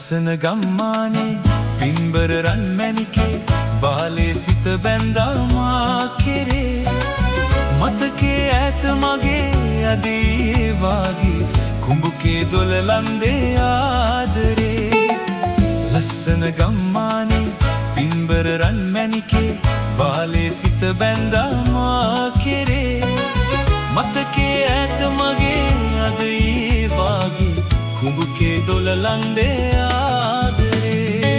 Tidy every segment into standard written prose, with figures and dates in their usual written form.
ලස්සන ගම්මානේ පින්බර රන් මැණිකේ බාලේ සිත බැඳා මා කෙරේ මතකේ ඈත මගේ අදී වාගේ කුඹුකේ දොළලන්දේ ආදරේ ලස්සන ගම්මානේ පින්බර රන් මැණිකේ බාලේ සිත බැඳා මා කෙරේ මතකේ ඈත මගේ අදී වාගේ කුඹුකේ දොළලන්දේ ආදරේ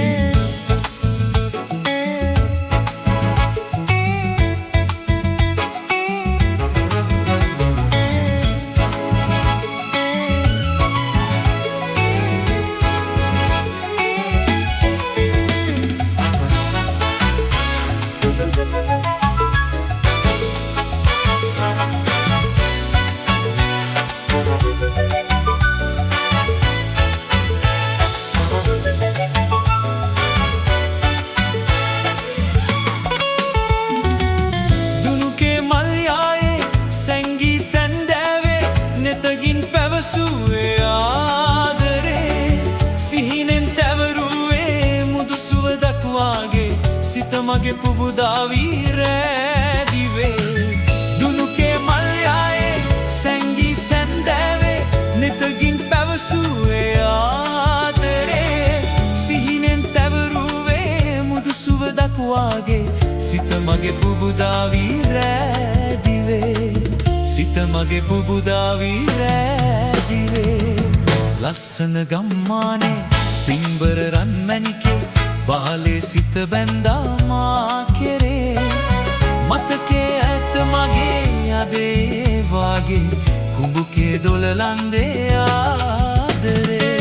මගේ පුබුදාවී රැදිවේ දුනුකේ මල් යායේ සැංගී සැන්දෑවේ නෙතගින් පැවසුවේ ආදරේ සිහිනෙන් තැවරුවේ මුදු සුවදක් වාගේ සිත මගේ පුබුදාවී රැදිවේ සිත මගේ පුබුදාවී රැදිවේ ලස්සන ගම්මානේ පින්බර රන් මැණිකේ බාලේ සිත බැඳා මා කෙරේ මතකේ ඈත මගේ අදේ වාගේ කුඹුකේ දොළලන්දේ ආදරේ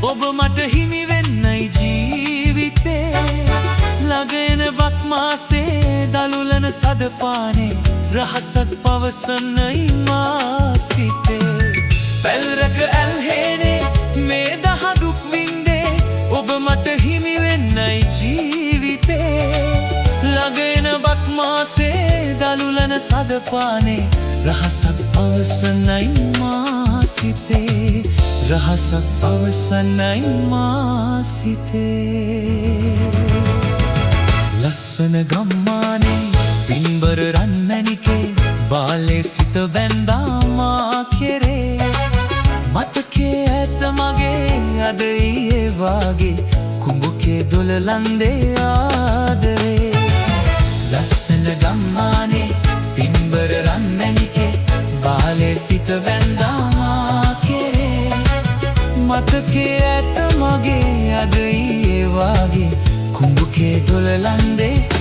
ඔබ මට හිමි වෙන්නයි ජීවිතේ ළඟ එන බක් මාසේ දලුලන සදපානේ රහසක් පවසන්නයි මා සිතේ පැල්රක ඇල්හේනේ මේ දහදුක් වින්දේ ඔබ මට හිමි වෙන්නයි ජීවිතේ ළඟ එන බක් මාසේ දලුලන සදපානේ රහසක් පවසන්නයි මා සිතේ රහසක් පවසන්නයි මා සිතේ ලස්සන ගම්මානේ පින්බර රන් මැණිකේ බාලේ සිත බැඳා මා කෙරේ මතකේ ඈත මගේ අද ඊයේ වාගේ කුඹුකේ දොළලන්දේ ආදරේ ලස්සන ගම්මානේ පින්බර රන් මැණිකේ බාලේ සිත බැඳා මා කෙරේ මතකේ ඈත මගේ අද ඊයේ වාගේ කුඹුකේ දොළලන්දේ